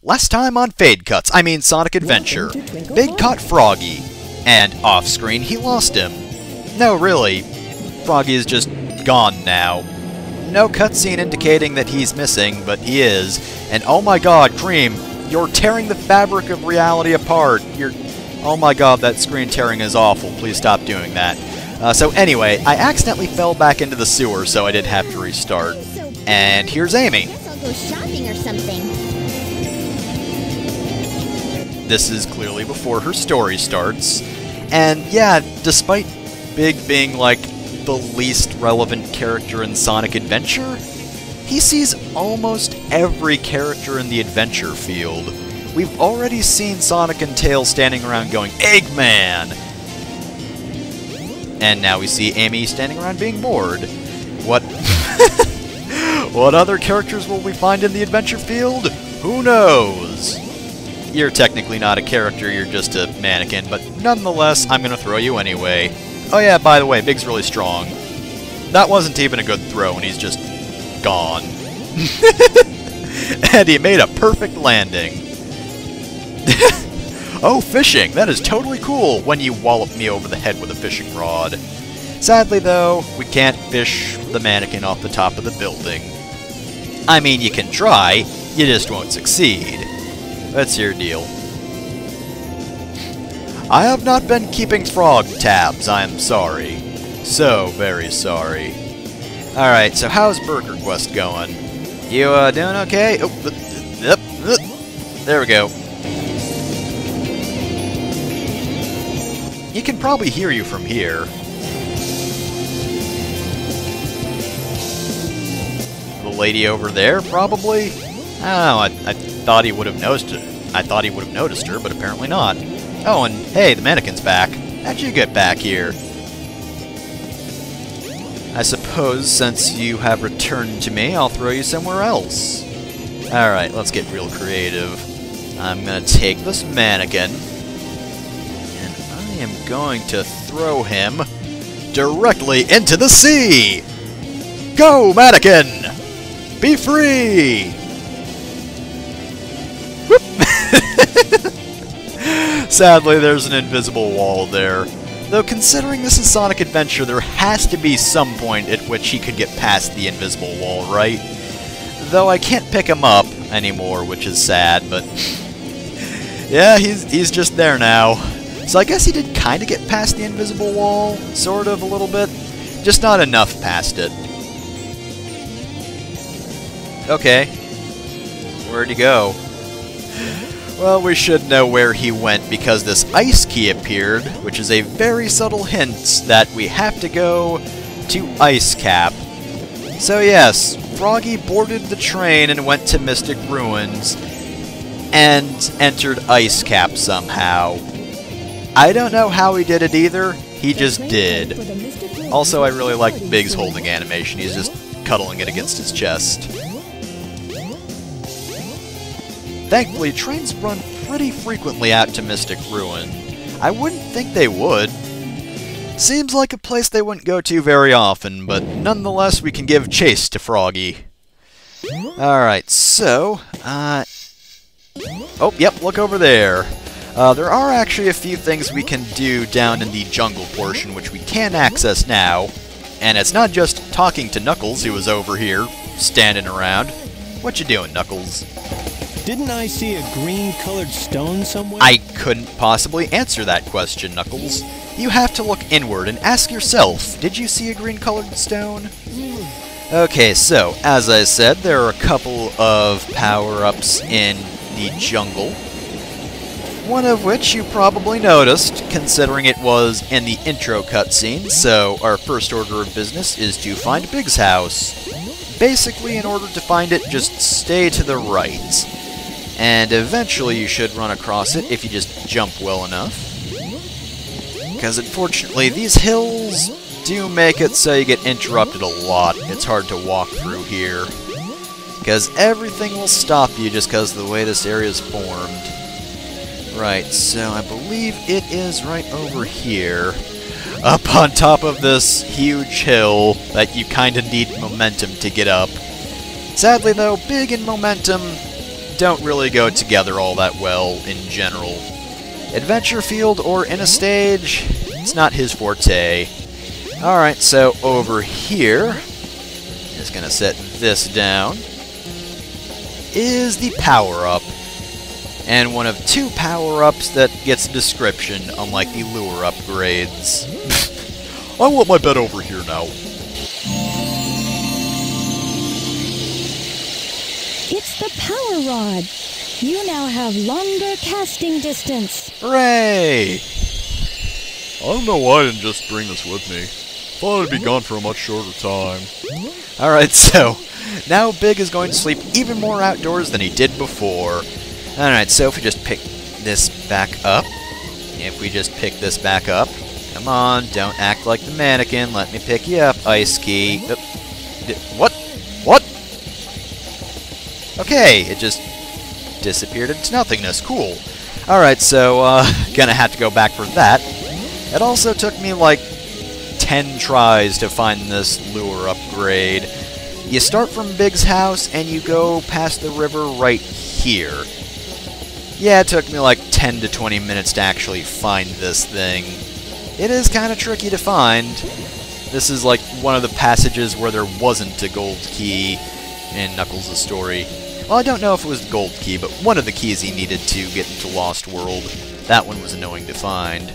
Last time on Fade Cuts, I mean Sonic Adventure, Big caught Froggy, and off-screen he lost him. No, really, Froggy is just gone now. No cutscene indicating that he's missing, but he is. And oh my god, Cream, you're tearing the fabric of reality apart. Oh my god, that screen tearing is awful. Please stop doing that. So anyway, I accidentally fell back into the sewer, so I did have to restart. And here's Amy. I'll go shopping or something. This is clearly before her story starts. And yeah, despite Big being like the least relevant character in Sonic Adventure, he sees almost every character in the adventure field. We've already seen Sonic and Tails standing around going, Eggman! And now we see Amy standing around being bored. What? What other characters will we find in the adventure field? Who knows? You're technically not a character, you're just a mannequin, but nonetheless, I'm gonna throw you anyway. Oh yeah, by the way, Big's really strong. That wasn't even a good throw, and he's just gone. And he made a perfect landing. Oh, fishing! That is totally cool when you wallop me over the head with a fishing rod. Sadly, though, we can't fish the mannequin off the top of the building. I mean, you can try, you just won't succeed. That's your deal. I have not been keeping frog tabs, I am sorry. So very sorry. Alright, so how's Burger Quest going? You, doing okay? Oh, there we go. He can probably hear you from here. The lady over there, probably? I don't know, I thought he would have noticed it. I thought he would have noticed her, but apparently not. Oh, and hey, the mannequin's back. How'd you get back here? I suppose since you have returned to me, I'll throw you somewhere else. Alright, let's get real creative. I'm gonna take this mannequin, and I am going to throw him directly into the sea! Go, mannequin! Be free! Whoop! Sadly, there's an invisible wall there. Though considering this is Sonic Adventure, there has to be some point at which he could get past the invisible wall, right? Though I can't pick him up anymore, which is sad, but... yeah, he's just there now. So I guess he did kind of get past the invisible wall, sort of, a little bit. Just not enough past it. Okay. Where'd he go? Well, we should know where he went because this ice key appeared, which is a very subtle hint that we have to go to Ice Cap. So yes, Froggy boarded the train and went to Mystic Ruins and entered Ice Cap somehow. I don't know how he did it either, he just did. Also, I really like Big's holding animation, he's just cuddling it against his chest. Thankfully, trains run pretty frequently out to Mystic Ruin. I wouldn't think they would. Seems like a place they wouldn't go to very often, but nonetheless we can give chase to Froggy. Alright, so, oh, yep, look over there. There are actually a few things we can do down in the jungle portion which we can access now. And it's not just talking to Knuckles, who was over here, standing around. What you doing, Knuckles? Didn't I see a green-colored stone somewhere? I couldn't possibly answer that question, Knuckles. You have to look inward and ask yourself, did you see a green-colored stone? Okay, so, as I said, there are a couple of power-ups in the jungle. One of which you probably noticed, considering it was in the intro cutscene, so our first order of business is to find Big's house. Basically, in order to find it, just stay to the right. And eventually you should run across it if you just jump well enough. Because unfortunately, these hills do make it so you get interrupted a lot. It's hard to walk through here. Because everything will stop you just because of the way this area is formed. Right, so I believe it is right over here. Up on top of this huge hill that you kind of need momentum to get up. Sadly though, Big and momentum don't really go together all that well in general. Adventure field or in a stage, it's not his forte. Alright, so over here, just gonna set this down, is the power-up. And one of 2 power-ups that gets a description, unlike the lure upgrades. I want my bed over here now. It's the power rod. You now have longer casting distance. Hooray! I don't know why I didn't just bring this with me. Thought it'd be gone for a much shorter time. Alright, so now Big is going to sleep even more outdoors than he did before. Alright, so if we just pick this back up. Come on, don't act like the mannequin. Let me pick you up, Ice Key. What? What? Okay, it just disappeared into nothingness. Cool. Alright, so, gonna have to go back for that. It also took me like 10 tries to find this lure upgrade. You start from Big's house and you go past the river right here. Yeah, it took me like 10 to 20 minutes to actually find this thing. It is kind of tricky to find. This is like one of the passages where there wasn't a gold key in Knuckles' story. Well, I don't know if it was the gold key, but one of the keys he needed to get into Lost World. That one was annoying to find.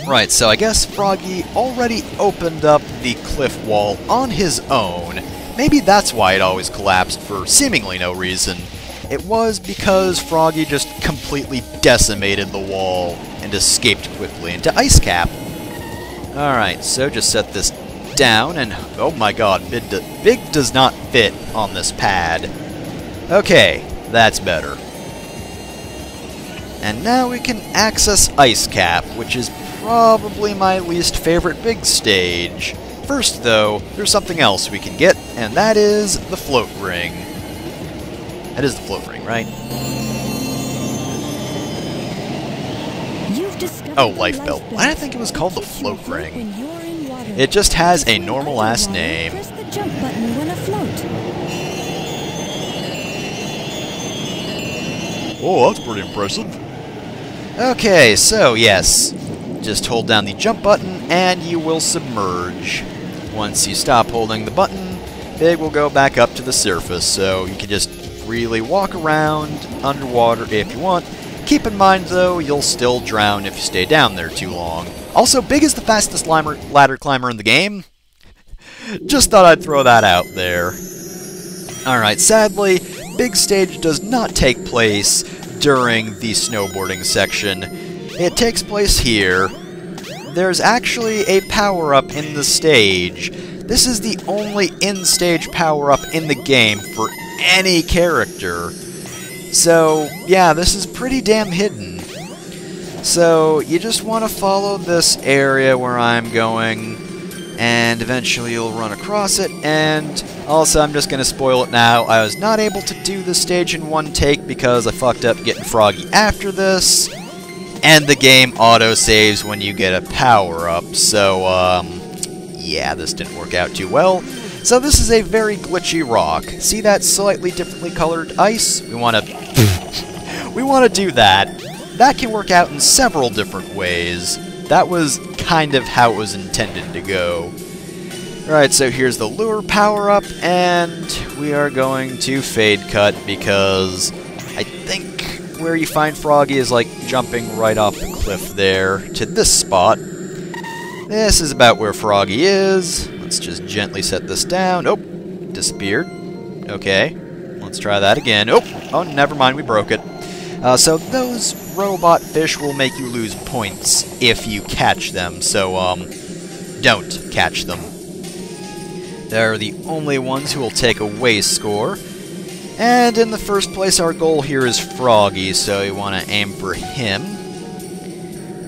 Right, so I guess Froggy already opened up the cliff wall on his own. Maybe that's why it always collapsed for seemingly no reason. It was because Froggy just completely decimated the wall and escaped quickly into Ice Cap. Alright, so just set this down and... oh my god, Big does not fit on this pad. Okay, that's better. And now we can access Ice Cap, which is probably my least favorite Big stage. First, though, there's something else we can get, and that is the float ring. That is the float ring, right? Oh, life belt. Why did I think it was called the float ring? It just has a normal ass name. Press the jump button when afloat. Oh, that's pretty impressive. Okay, so yes, just hold down the jump button and you will submerge. Once you stop holding the button, Big will go back up to the surface, so you can just freely walk around underwater if you want. Keep in mind, though, you'll still drown if you stay down there too long. Also, Big is the fastest ladder climber in the game. Just thought I'd throw that out there. Alright, sadly, Big Stage does not take place during the snowboarding section. It takes place here. There's actually a power-up in the stage. This is the only in-stage power-up in the game for any character. So, yeah, this is pretty damn hidden. So, you just want to follow this area where I'm going, and eventually you'll run across it, and also I'm just going to spoil it now. I was not able to do this stage in one take because I fucked up getting Froggy after this, and the game auto-saves when you get a power-up, so, yeah, this didn't work out too well. So this is a very glitchy rock. See that slightly differently colored ice? We want to do that. That can work out in several different ways. That was kind of how it was intended to go. Alright, so here's the lure power-up, and we are going to fade cut because I think where you find Froggy is like jumping right off the cliff there to this spot. This is about where Froggy is. Let's just gently set this down. Oh, disappeared. Okay, let's try that again. Oh, never mind, we broke it. So those robot fish will make you lose points if you catch them, so, don't catch them. They're the only ones who will take away score. And in the first place, our goal here is Froggy, so you want to aim for him.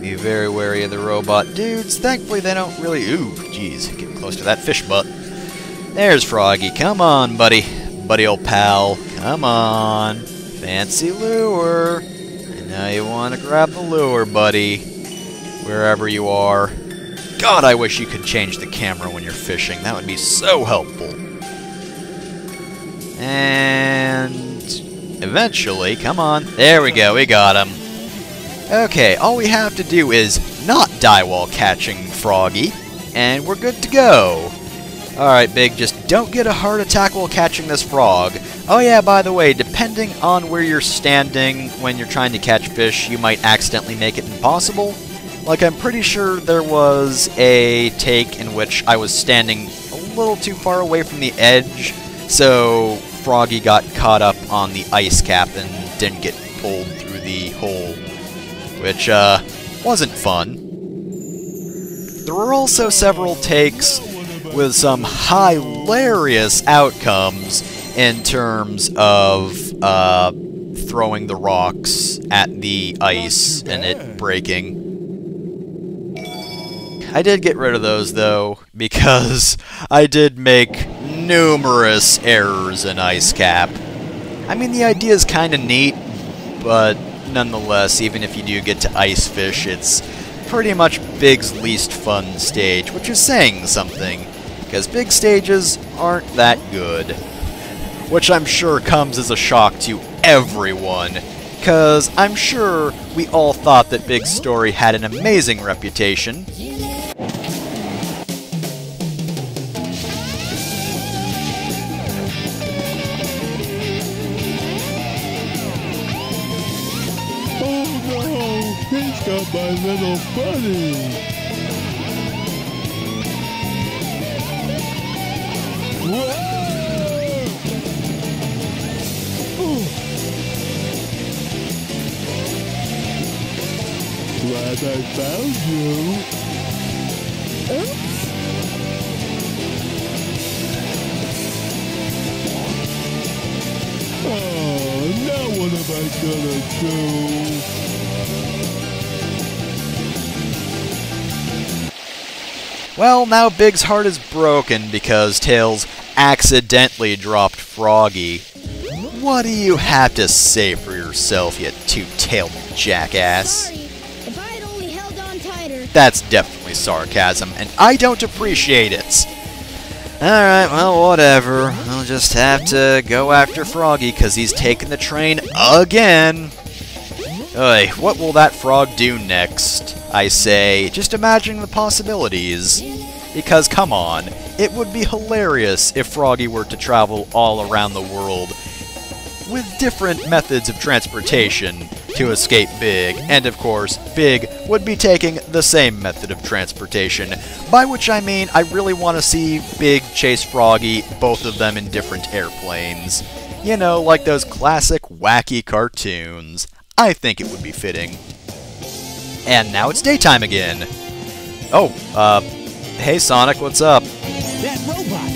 Be very wary of the robot dudes. Thankfully, they don't really... ooh, jeez, getting close to that fish butt. There's Froggy. Come on, buddy. Buddy old pal. Come on. Fancy lure. And now you want to grab the lure, buddy. Wherever you are. God, I wish you could change the camera when you're fishing. That would be so helpful. And eventually, come on, there we go, we got him. Okay, all we have to do is not die while catching Froggy, and we're good to go. Alright, Big, just don't get a heart attack while catching this frog. Oh yeah, by the way, depending on where you're standing when you're trying to catch fish, you might accidentally make it impossible. Like, I'm pretty sure there was a take in which I was standing a little too far away from the edge, so Froggy got caught up on the ice cap and didn't get pulled through the hole, which, wasn't fun. There were also several takes with some hilarious outcomes in terms of throwing the rocks at the ice and it breaking. I did get rid of those though, because I did make numerous errors in Ice Cap. I mean, the idea is kinda neat, but nonetheless, even if you do get to ice fish, it's pretty much Big's least fun stage, which is saying something, because Big stages aren't that good. Which I'm sure comes as a shock to everyone, because I'm sure we all thought that Big's story had an amazing reputation. Oh no, he's got my little buddy. Whoa! Glad I found you. Oops. Oh, now what am I gonna do? Well, now Big's heart is broken because Tails accidentally dropped Froggy. What do you have to say for yourself, you two-tailed jackass? Sorry. If I had only held on tighter. That's definitely sarcasm, and I don't appreciate it. Alright, well, whatever. I'll just have to go after Froggy because he's taking the train again. Oy, what will that frog do next? I say, just imagine the possibilities. Because, come on, it would be hilarious if Froggy were to travel all around the world with different methods of transportation to escape Big, and of course, Big would be taking the same method of transportation, by which I mean I really want to see Big chase Froggy, both of them in different airplanes. You know, like those classic wacky cartoons. I think it would be fitting. And now it's daytime again. Oh, hey Sonic, what's up? That robot!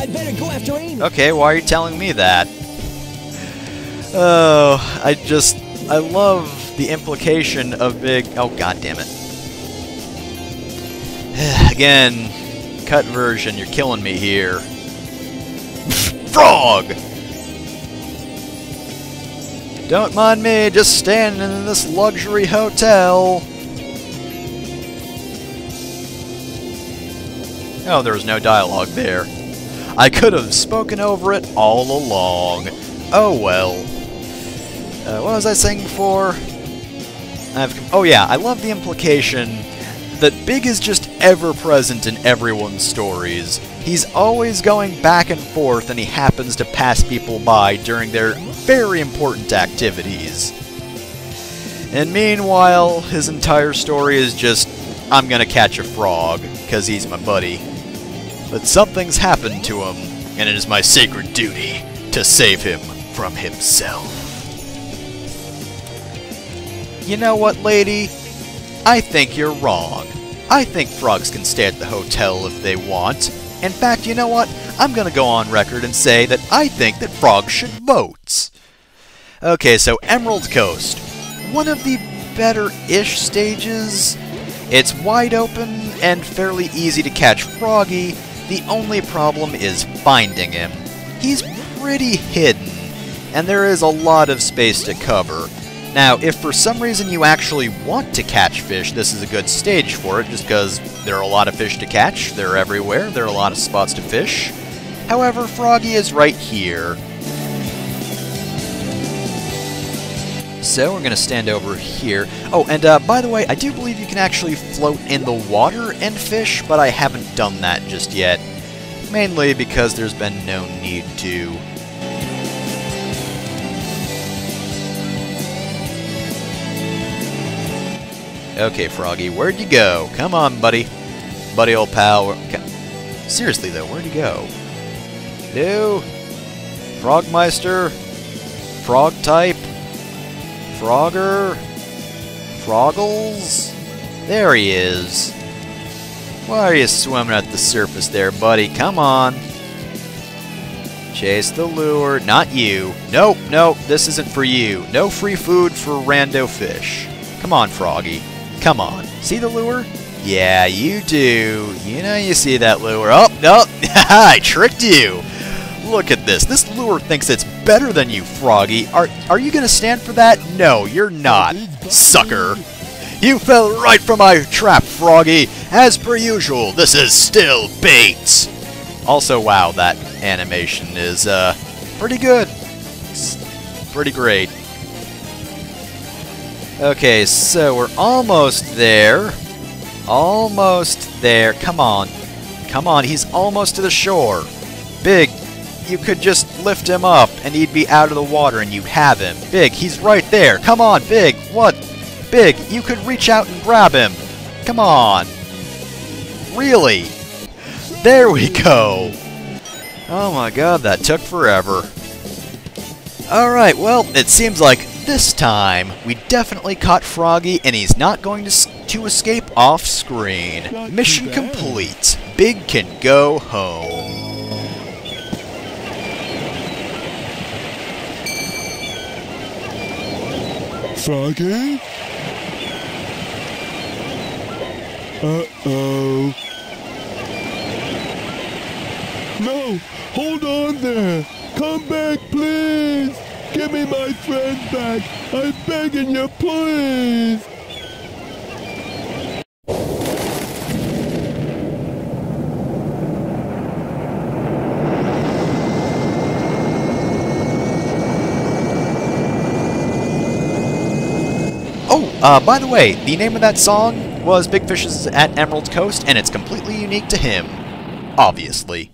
I'd better go after Amy. Okay, why are you telling me that? Oh, I love the implication of Big... Oh, god damn it. Again, cut version, you're killing me here. Frog! Don't mind me, just standing in this luxury hotel. Oh, there was no dialogue there. I could have spoken over it all along. Oh well. What was I saying before? Oh yeah, I love the implication that Big is just ever-present in everyone's stories. He's always going back and forth, and he happens to pass people by during their very important activities. And meanwhile, his entire story is just, I'm gonna catch a frog, because he's my buddy. But something's happened to him, and it is my sacred duty to save him from himself. You know what, lady? I think you're wrong. I think frogs can stay at the hotel if they want. In fact, you know what? I'm gonna go on record and say that I think that frogs should vote. Okay, so Emerald Coast. One of the better-ish stages. It's wide open and fairly easy to catch Froggy. The only problem is finding him. He's pretty hidden, and there is a lot of space to cover. Now, if for some reason you actually want to catch fish, this is a good stage for it, just because there are a lot of fish to catch, they're everywhere, there are a lot of spots to fish. However, Froggy is right here, so we're going to stand over here. Oh, and by the way, I do believe you can actually float in the water and fish, but I haven't done that just yet. Mainly because there's been no need to. Okay, Froggy, where'd you go? Come on, buddy. Buddy, old pal. Seriously, though, where'd you go? No? Frogmeister? Frog type? Frogger? Froggles? There he is. Why are you swimming at the surface there, buddy? Come on. Chase the lure. Not you. Nope, nope, this isn't for you. No free food for rando fish. Come on, Froggy. Come on. See the lure? Yeah, you do. You know you see that lure. Oh, no. I tricked you. Look at this. This lure thinks it's better than you, Froggy. Are you going to stand for that? No, you're not. Sucker. You fell right for my trap, Froggy. As per usual, this is still bait. Also, wow, that animation is, pretty good. It's pretty great. Okay, so we're almost there. Almost there. Come on. Come on, he's almost to the shore. Big, you could just lift him up and he'd be out of the water and you have him. Big, he's right there. Come on, Big. What? Big, you could reach out and grab him. Come on. Really? There we go. Oh my god, that took forever. Alright, well, it seems like this time we definitely caught Froggy and he's not going to escape off screen. Mission complete. Big can go home. Froggy? Uh-oh. No! Hold on there! Come back, please! Give me my friend back! I'm begging you, please! Oh, by the way, the name of that song was Big Fish is at Emerald Coast, and it's completely unique to him. Obviously.